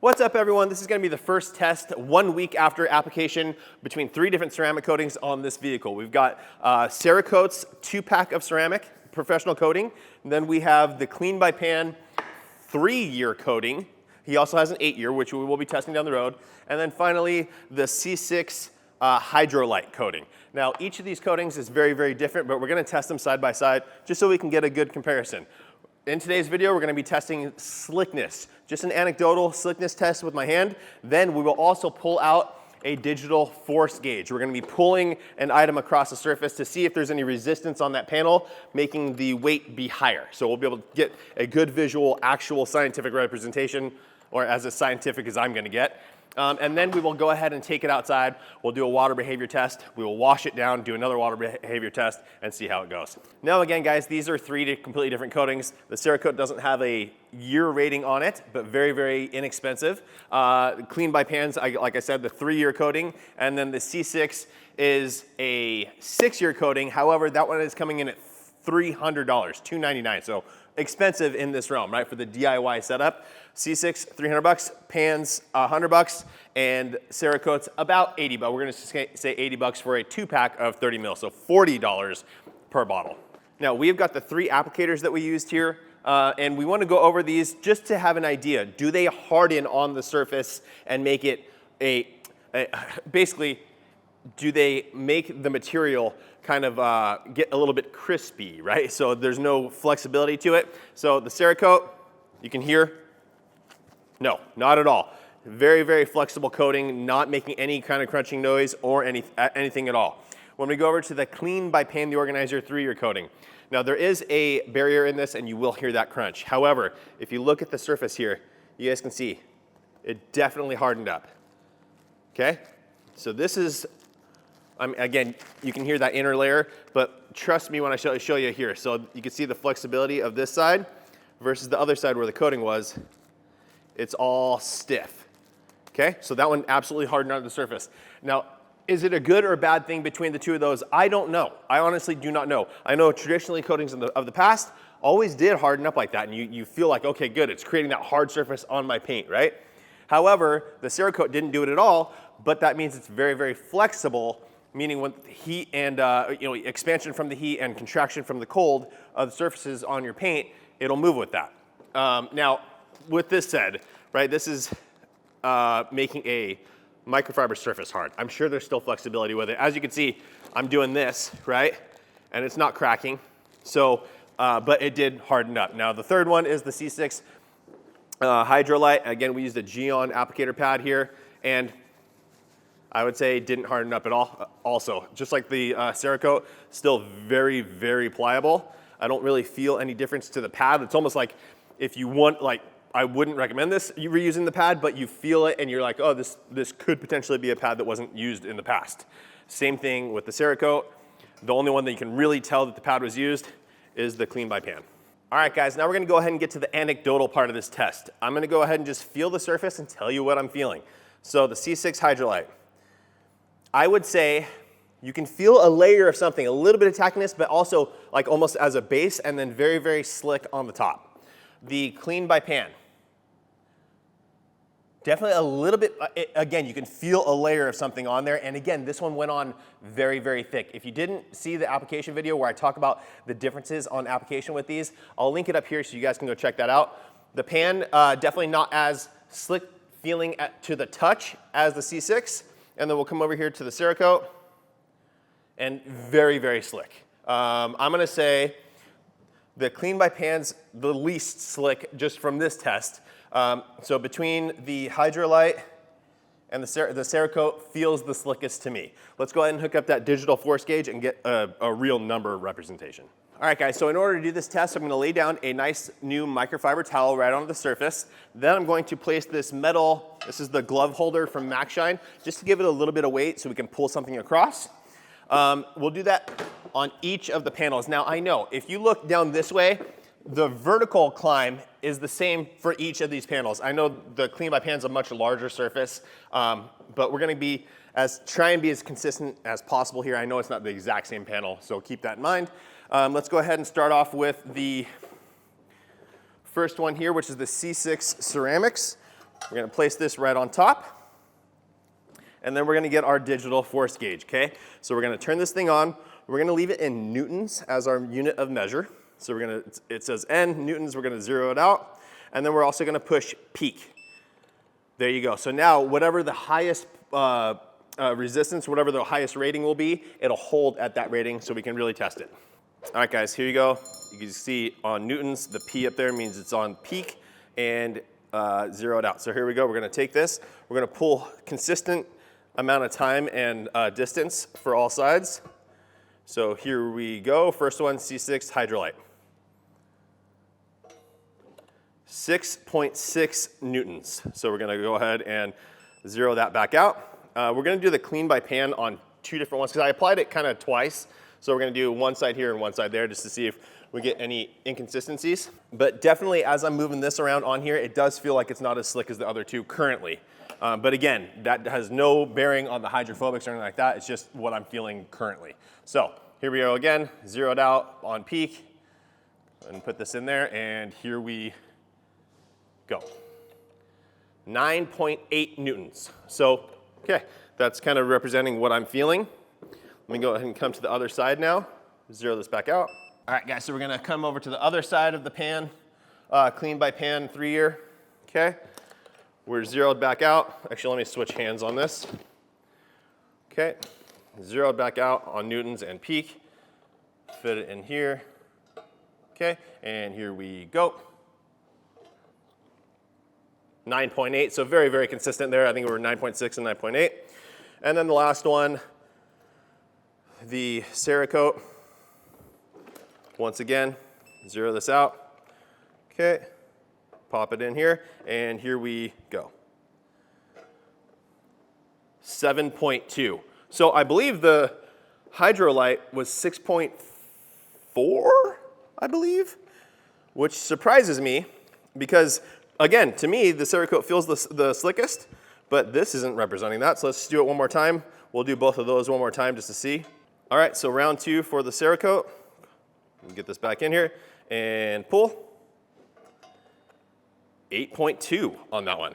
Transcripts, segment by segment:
What's up, everyone? This is going to be the first test 1 week after application between 3 different ceramic coatings on this vehicle. We've got Cerakote's 2-pack of ceramic professional coating. And then we have the Clean by Pan 3-year coating. He also has an 8-year, which we will be testing down the road. And then finally, the C6 HydroLite coating. Now, each of these coatings is very, very different, but we're going to test them side by side just so we can get a good comparison. In today's video, we're going to be testing slickness, just an anecdotal slickness test with my hand. Then we will also pull out a digital force gauge. We're going to be pulling an item across the surface to see if there's any resistance on that panel, making the weight be higher. So we'll be able to get a good visual, actual scientific representation, or as scientific as I'm going to get. And then we will go ahead and take it outside. We'll do a water behavior test. We will wash it down, do another water behavior test, and see how it goes. Now again, guys, these are 3 completely different coatings. The Cerakote doesn't have a year rating on it, but very, very inexpensive. Clean by Pans, like I said, the 3-year coating, and then the C6 is a 6-year coating. However, that one is coming in at $300, $299. So expensive in this realm, right? For the DIY setup. C6, $300, Pans, $100, and Cerakote's about 80, but we're gonna say 80 bucks for a 2-pack of 30 mil, so $40 per bottle. Now, we've got the 3 applicators that we used here, and we wanna go over these just to have an idea. Do they harden on the surface and make it basically, do they make the material kind of get a little bit crispy, right? So there's no flexibility to it. So the Cerakote, you can hear, no, not at all. Very, very flexible coating, not making any kind of crunching noise or anything at all. When we go over to the Clean by Pan, the Organizer 3-year coating. Now there is a barrier in this and you will hear that crunch. However, if you look at the surface here, you guys can see it definitely hardened up. Okay? So this is, again, you can hear that inner layer, but trust me when I show you here. So you can see the flexibility of this side versus the other side where the coating was. It's all stiff. Okay, so that one absolutely hardened onto the surface. Now, is it a good or a bad thing between the two of those? I don't know. I honestly do not know. I know traditionally coatings of the past always did harden up like that, and you feel like, okay, good, it's creating that hard surface on my paint, right? However, the Cerakote didn't do it at all, but that means it's very, very flexible, meaning when heat and expansion from the heat and contraction from the cold of the surfaces on your paint, it'll move with that. Now, with this said, right, this is making a microfiber surface hard. I'm sure there's still flexibility with it. As you can see, I'm doing this, right, and it's not cracking. So, but it did harden up. Now, the third one is the C6 HydroLite. Again, we used a Geon applicator pad here, and I would say it didn't harden up at all. Also, just like the Cerakote, still very, very pliable. I don't really feel any difference to the pad. It's almost like if you want, like, I wouldn't recommend this, you reusing the pad, but you feel it and you're like, oh, this could potentially be a pad that wasn't used in the past. Same thing with the Cerakote. The only one that you can really tell that the pad was used is the Clean by Pan. All right, guys, now we're gonna go ahead and get to the anecdotal part of this test. I'm gonna go ahead and just feel the surface and tell you what I'm feeling. So the C6 HydroLite. I would say you can feel a layer of something, a little bit of tackiness, but also like almost as a base, and then very, very slick on the top. The Clean by Pan, definitely a little bit, again, you can feel a layer of something on there. And again, this one went on very, very thick. If you didn't see the application video where I talk about the differences on application with these, I'll link it up here so you guys can go check that out. The Pan, definitely not as slick feeling to the touch as the C6. And then we'll come over here to the Cerakote, and very, very slick. I'm gonna say the Clean by Pan's the least slick just from this test. So between the HydroLite and the Cerakote feels the slickest to me. Let's go ahead and hook up that digital force gauge and get a real number representation. All right, guys, so in order to do this test, I'm gonna lay down a nice new microfiber towel right onto the surface. Then I'm going to place this metal, this is the glove holder from MacShine, just to give it a little bit of weight so we can pull something across. We'll do that on each of the panels. Now, I know if you look down this way, the vertical climb is the same for each of these panels. I know the Clean by Pan is a much larger surface, but we're going to try and be as consistent as possible here. I know it's not the exact same panel, so keep that in mind. Let's go ahead and start off with the first one here, which is the C6 Ceramics. We're gonna place this right on top, and then we're gonna get our digital force gauge, okay? So we're gonna turn this thing on. We're gonna leave it in newtons as our unit of measure. So we're gonna, it says N, newtons, we're gonna zero it out. And then we're also gonna push peak. There you go. So now, whatever the highest resistance, whatever the highest rating will be, it'll hold at that rating so we can really test it. All right, guys, here you go. You can see on newtons, the P up there means it's on peak and zero it out. So here we go. We're gonna take this. We're gonna pull consistent amount of time and distance for all sides. So here we go. First one, C6 HydroLite. 6.6 newtons. So we're gonna go ahead and zero that back out. We're gonna do the clean by pan on two different ones because I applied it kind of twice. So we're gonna do one side here and one side there just to see if we get any inconsistencies. But definitely as I'm moving this around on here, it does feel like it's not as slick as the other two currently. But again, that has no bearing on the hydrophobics or anything like that. It's just what I'm feeling currently. So here we go again, zeroed out on peak. And put this in there, and here we go. 9.8 newtons. So, okay, that's kind of representing what I'm feeling. Let me go ahead and come to the other side now. Zero this back out. All right, guys, so we're gonna come over to the other side of the pan, clean by pan 3-year, okay? We're zeroed back out. Actually, let me switch hands on this. Okay, zeroed back out on newtons and peak. Fit it in here. Okay, and here we go. 9.8, so very, very consistent there. I think we were 9.6 and 9.8. And then the last one, the Cerakote. Once again, zero this out. Okay, pop it in here, and here we go. 7.2. So I believe the HydroLite was 6.4, I believe, which surprises me because, again, to me, the Cerakote feels the slickest, but this isn't representing that. So let's do it one more time. We'll do both of those one more time just to see. All right, so round 2 for the Cerakote. Get this back in here and pull. 8.2 on that one.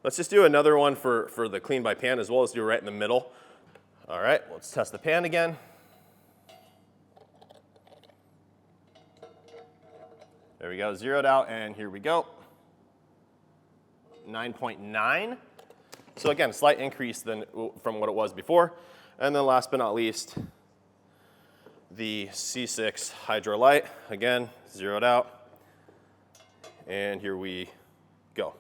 Let's just do another one for the clean by pan as well. Let's do it right in the middle. All right, let's test the pan again. There we go, zeroed out, and here we go. 9.9. So again, a slight increase from what it was before. And then last but not least, the C6 HydroLite. Again, zeroed out. And here we go.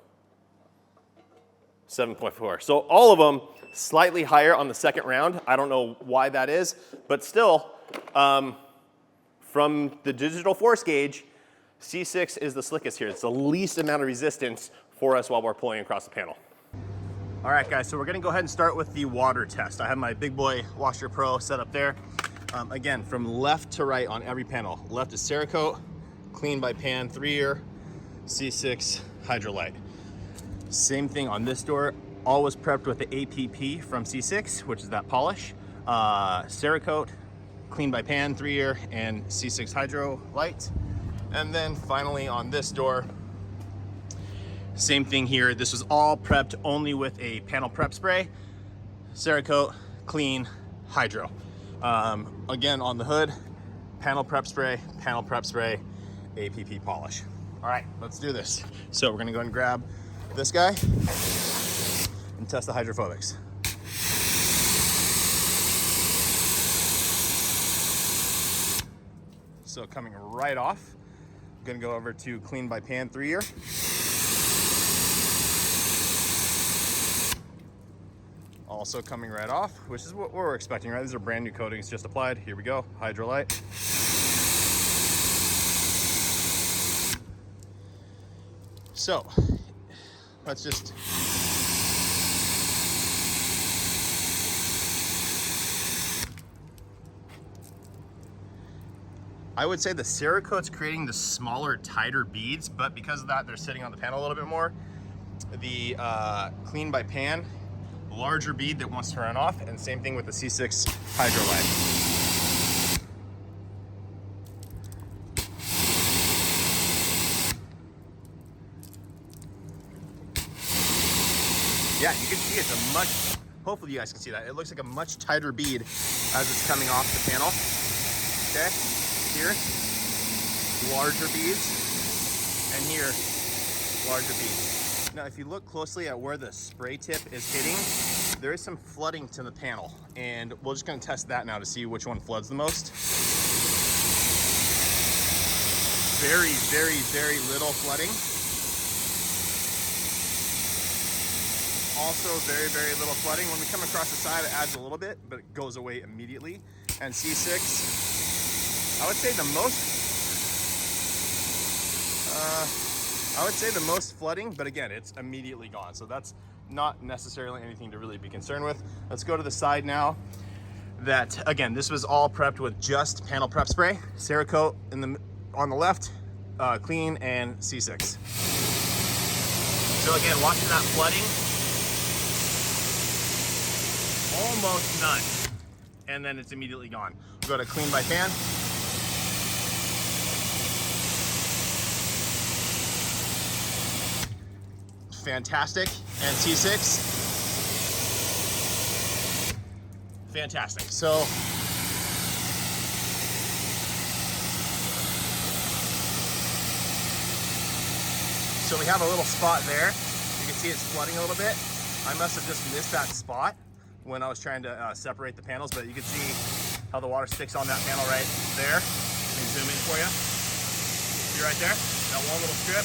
7.4. So all of them slightly higher on the second round. I don't know why that is, but still, from the digital force gauge, C6 is the slickest here. It's the least amount of resistance for us while we're pulling across the panel. All right, guys, so we're gonna go ahead and start with the water test. I have my Big Boy Washer Pro set up there. Again, from left to right on every panel. Left is Cerakote, clean by pan 3-year, C6 HydroLite. Same thing on this door, always prepped with the APP from C6, which is that polish. Cerakote, clean by pan 3-year, and C6 HydroLite. And then finally on this door, same thing here. This was all prepped only with a panel prep spray, Cerakote, clean, hydro. Again, on the hood, panel prep spray, APP polish. All right, let's do this. So we're gonna go and grab this guy and test the hydrophobics. So coming right off, I'm gonna go over to clean by pan 3-year. Also coming right off, which is what we're expecting, right? These are brand new coatings just applied. Here we go, HydroLite. So, let's just I would say the Cerakote's creating the smaller, tighter beads, but because of that, they're sitting on the panel a little bit more. The clean by pan, larger bead that wants to run off, and same thing with the C6 HydroLite. Yeah, you can see it's a much, hopefully you guys can see that. It looks like a much tighter bead as it's coming off the panel. Okay, here, larger beads, and here, larger beads. Now, if you look closely at where the spray tip is hitting, there is some flooding to the panel, and we're just gonna test that now to see which one floods the most. Very, very, very little flooding. Also very, very little flooding. When we come across the side, it adds a little bit, but it goes away immediately. And C6, I would say the most flooding, but again, it's immediately gone. So that's not necessarily anything to really be concerned with. Let's go to the side now. That, again, this was all prepped with just panel prep spray, Cerakote on the left, clean, and C6. So again, watching that flooding, almost none, and then it's immediately gone. We'll go to clean by pan. Fantastic. And C6, fantastic. So we have a little spot there. You can see it's flooding a little bit. I must have just missed that spot when I was trying to separate the panels, but you can see how the water sticks on that panel right there. Let me zoom in for you. See right there? That one little strip.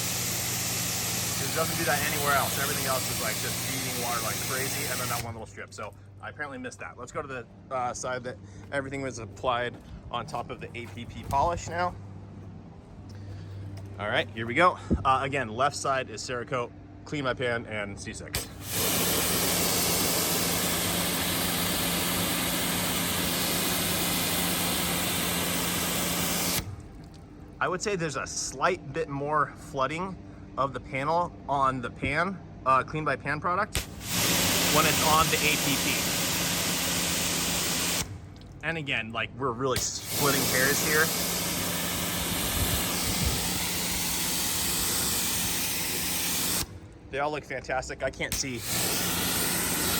It doesn't do that anywhere else. Everything else is like just feeding water like crazy, and then that one little strip. So I apparently missed that. Let's go to the side that everything was applied on top of the APP polish now. All right, here we go. Again, left side is Cerakote, clean by pan, and C6. I would say there's a slight bit more flooding of the panel on the pan, clean by pan product, when it's on the APP. And again, like, we're really splitting hairs here. They all look fantastic. I can't see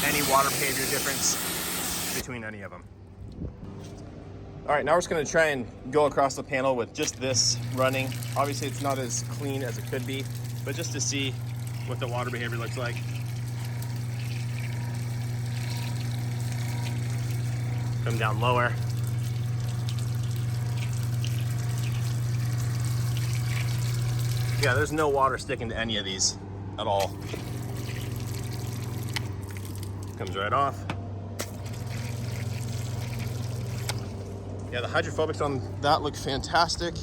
any water behavior difference between any of them. All right, now we're just gonna try and go across the panel with just this running. Obviously it's not as clean as it could be, but just to see what the water behavior looks like. Come down lower. Yeah, there's no water sticking to any of these at all. Comes right off. Yeah, the hydrophobics on that look fantastic.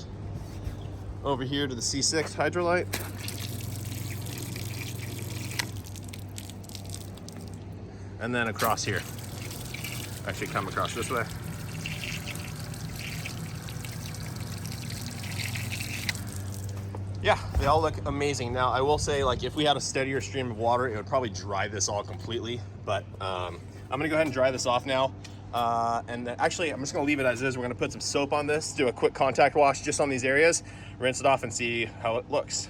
Over here to the C6 HydroLite. And then across here. Actually come across this way. Yeah, they all look amazing. Now, I will say, like, if we had a steadier stream of water, it would probably dry this all completely. But I'm gonna go ahead and dry this off now. And then, actually, I'm just gonna leave it as is. We're gonna put some soap on this, do a quick contact wash just on these areas, rinse it off and see how it looks.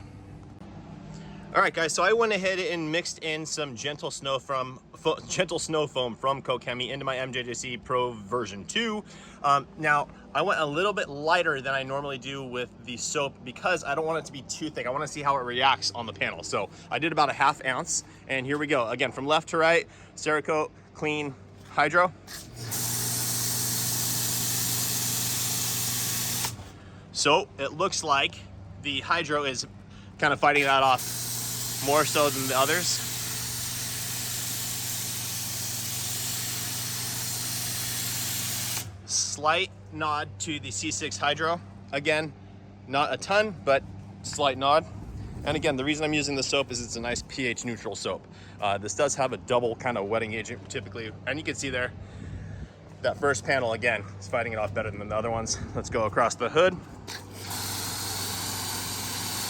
All right, guys, so I went ahead and mixed in some gentle snow foam from Kokemi into my MJJC Pro version 2. Now, I went a little bit lighter than I normally do with the soap because I don't want it to be too thick. I want to see how it reacts on the panel. So I did about a ½ ounce, and here we go. Again, from left to right, Cerakote, clean, hydro. So it looks like the hydro is kind of fighting that off more so than the others. Slight nod to the C6 Hydro. Again, not a ton, but slight nod. And again, the reason I'm using the soap is it's a nice pH neutral soap. This does have a double kind of wetting agent typically, and you can see there, that first panel again is fighting it off better than the other ones. Let's go across the hood.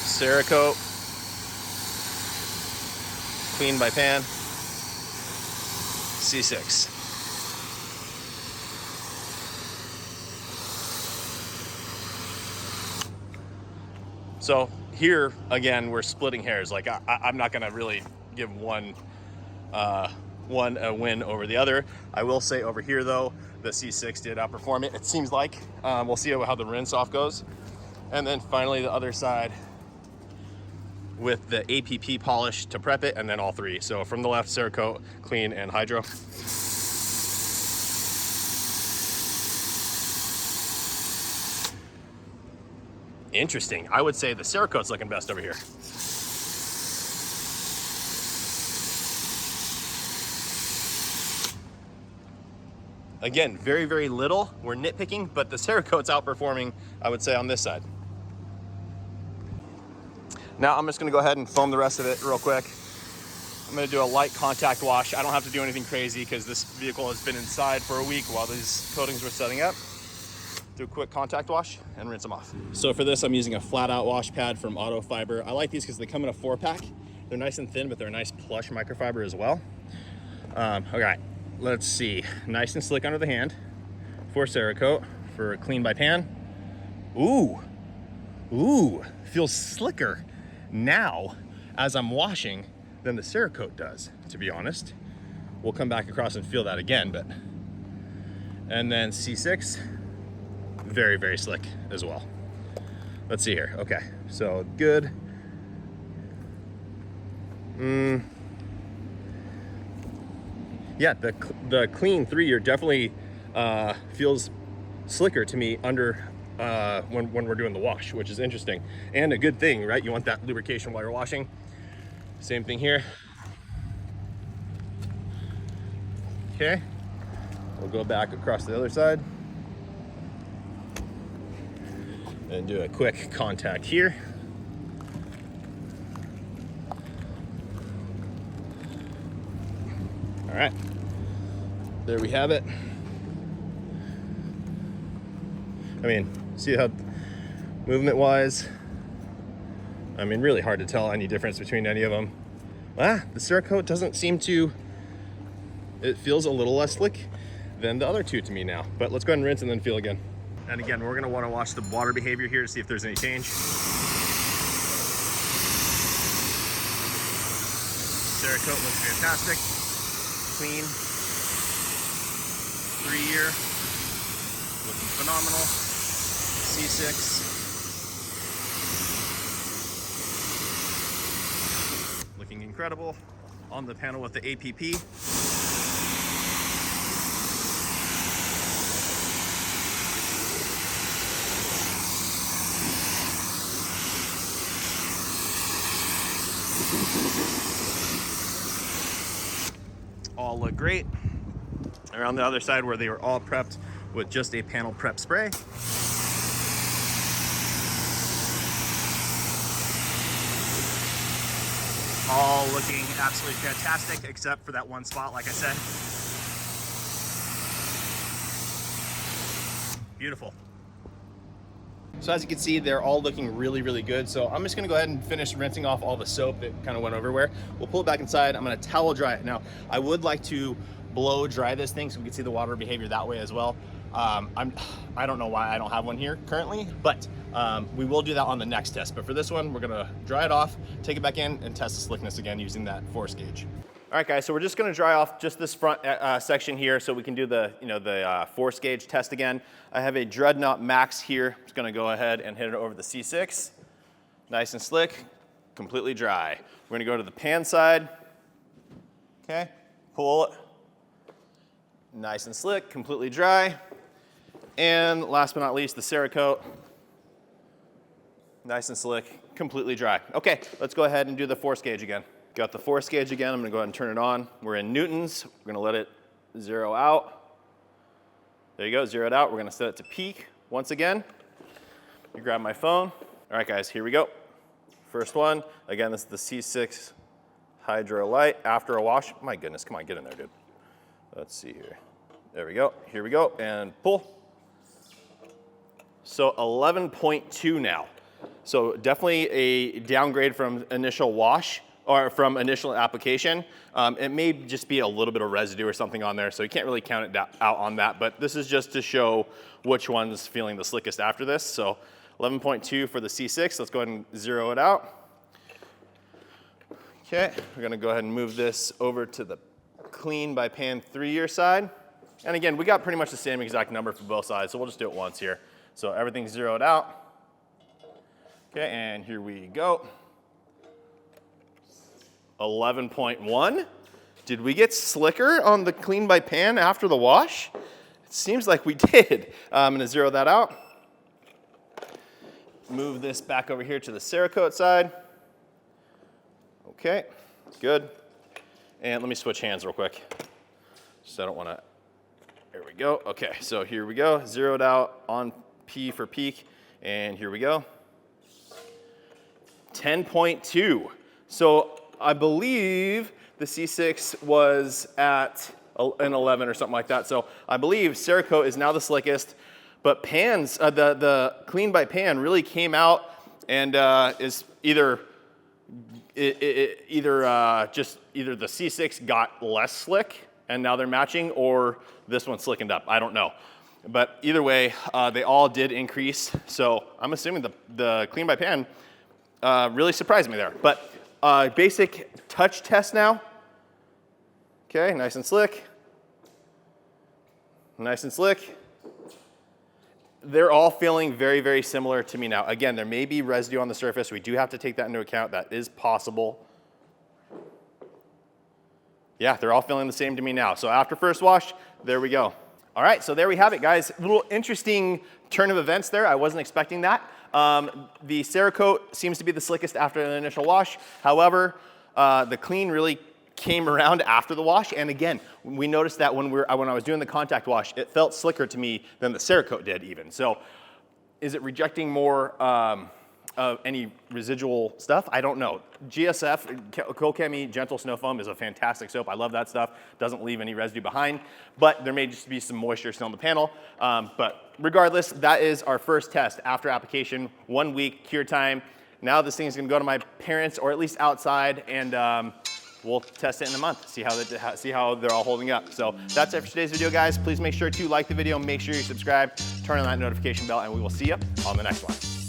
Cerakote, clean by pan, C6. So here again, we're splitting hairs. Like I'm not gonna really give one one a win over the other. I will say over here though, the C6 did outperform it. It seems like. We'll see how the rinse off goes. And then finally the other side with the APP polish to prep it, and then all three. So from the left, Cerakote, clean, and hydro. Interesting. I would say the Cerakote's looking best over here. Again, very, very little. We're nitpicking, but the Cerakote's outperforming, I would say, on this side. Now I'm just gonna go ahead and foam the rest of it real quick. I'm gonna do a light contact wash. I don't have to do anything crazy because this vehicle has been inside for a week while these coatings were setting up. Do a quick contact wash and rinse them off. So for this, I'm using a flat out wash pad from Auto Fiber. I like these because they come in a 4-pack. They're nice and thin, but they're a nice plush microfiber as well. Okay, let's see. Nice and slick under the hand for Cerakote for clean by pan. Ooh, feels slicker now as I'm washing than the Cerakote does, to be honest. We'll come back across and feel that again, but. And then C6, very, very slick as well. Let's see here. Okay, so good. Yeah, the clean 3-year definitely feels slicker to me under when we're doing the wash, which is interesting and a good thing, right? You want that lubrication while you're washing. Same thing here. Okay, we'll go back across the other side and do a quick contact here. All right, there we have it. I mean, see how movement wise, I mean, really hard to tell any difference between any of them. The Cerakote doesn't seem to, it feels a little less slick than the other two to me now. But let's go ahead and rinse and then feel again. And again, we're gonna wanna watch the water behavior here to see if there's any change. Cerakote looks fantastic. Clean. 3-year. Looking phenomenal. C6. Looking incredible. On the panel with the APP. All look great. Around the other side where they were all prepped with just a panel prep spray. All looking absolutely fantastic except for that one spot, like I said. Beautiful. So as you can see, they're all looking really, really good. So I'm just gonna go ahead and finish rinsing off all the soap that kind of went everywhere. We'll pull it back inside. I'm gonna towel dry it. Now, I would like to blow dry this thing so we can see the water behavior that way as well. I don't know why I don't have one here currently, but we will do that on the next test. But for this one, we're gonna dry it off, take it back in, and test the slickness again using that force gauge. All right, guys, so we're just gonna dry off just this front section here so we can do the force gauge test again. I have a Dreadnought Max here. I'm just gonna go ahead and hit it over the C6. Nice and slick, completely dry. We're gonna go to the pan side. Okay, pull it. Nice and slick, completely dry. And last but not least, the Cerakote. Nice and slick, completely dry. Okay, let's go ahead and do the force gauge again. Got the force gauge again. I'm gonna go ahead and turn it on. We're in newtons. We're gonna let it zero out. There you go, zero it out. We're gonna set it to peak once again. You grab my phone. All right, guys, here we go. First one. Again, this is the C6 HydroLite after a wash. My goodness, come on, get in there, dude. Let's see here. There we go. Here we go, and pull. So 11.2 now. So definitely a downgrade from initial wash or from initial application. It may just be a little bit of residue or something on there, so you can't really count it out on that, but this is just to show which one's feeling the slickest after this. So 11.2 for the C6. Let's go ahead and zero it out. Okay, we're gonna go ahead and move this over to the clean by pan 3-year side. And again, we got pretty much the same exact number for both sides, so we'll just do it once here. So everything's zeroed out. Okay, and here we go. 11.1. Did we get slicker on the clean by pan after the wash? It seems like we did. I'm gonna zero that out. Move this back over here to the Cerakote side. Okay, good. And let me switch hands real quick. Just I don't wanna, there we go. Okay, so here we go. Zeroed out on P for peak, and here we go. 10.2. So I believe the C6 was at an 11 or something like that. So I believe Cerakote is now the slickest, but pans, the clean by pan really came out and is either either the C6 got less slick and now they're matching, or this one slickened up. I don't know. But either way, they all did increase. So I'm assuming the clean by pan really surprised me there. But basic touch test now. Okay, nice and slick. Nice and slick. They're all feeling very, very similar to me now. Again, there may be residue on the surface. We do have to take that into account. That is possible. Yeah, they're all feeling the same to me now. So after first wash, there we go. All right, so there we have it, guys. A little interesting turn of events there. I wasn't expecting that. The Cerakote seems to be the slickest after an initial wash. However, the clean really came around after the wash. And again, we noticed that when I was doing the contact wash, it felt slicker to me than the Cerakote did even. So is it rejecting more of any residual stuff? I don't know. GSF, Cochemi Gentle Snow Foam, is a fantastic soap. I love that stuff. Doesn't leave any residue behind, but there may just be some moisture still on the panel. But regardless, that is our first test after application, 1 week cure time. Now this thing is gonna go to my parents, or at least outside, and we'll test it in a month, see how they're all holding up. So that's it for today's video, guys. Please make sure to like the video, make sure you subscribe, turn on that notification bell, and we will see you on the next one.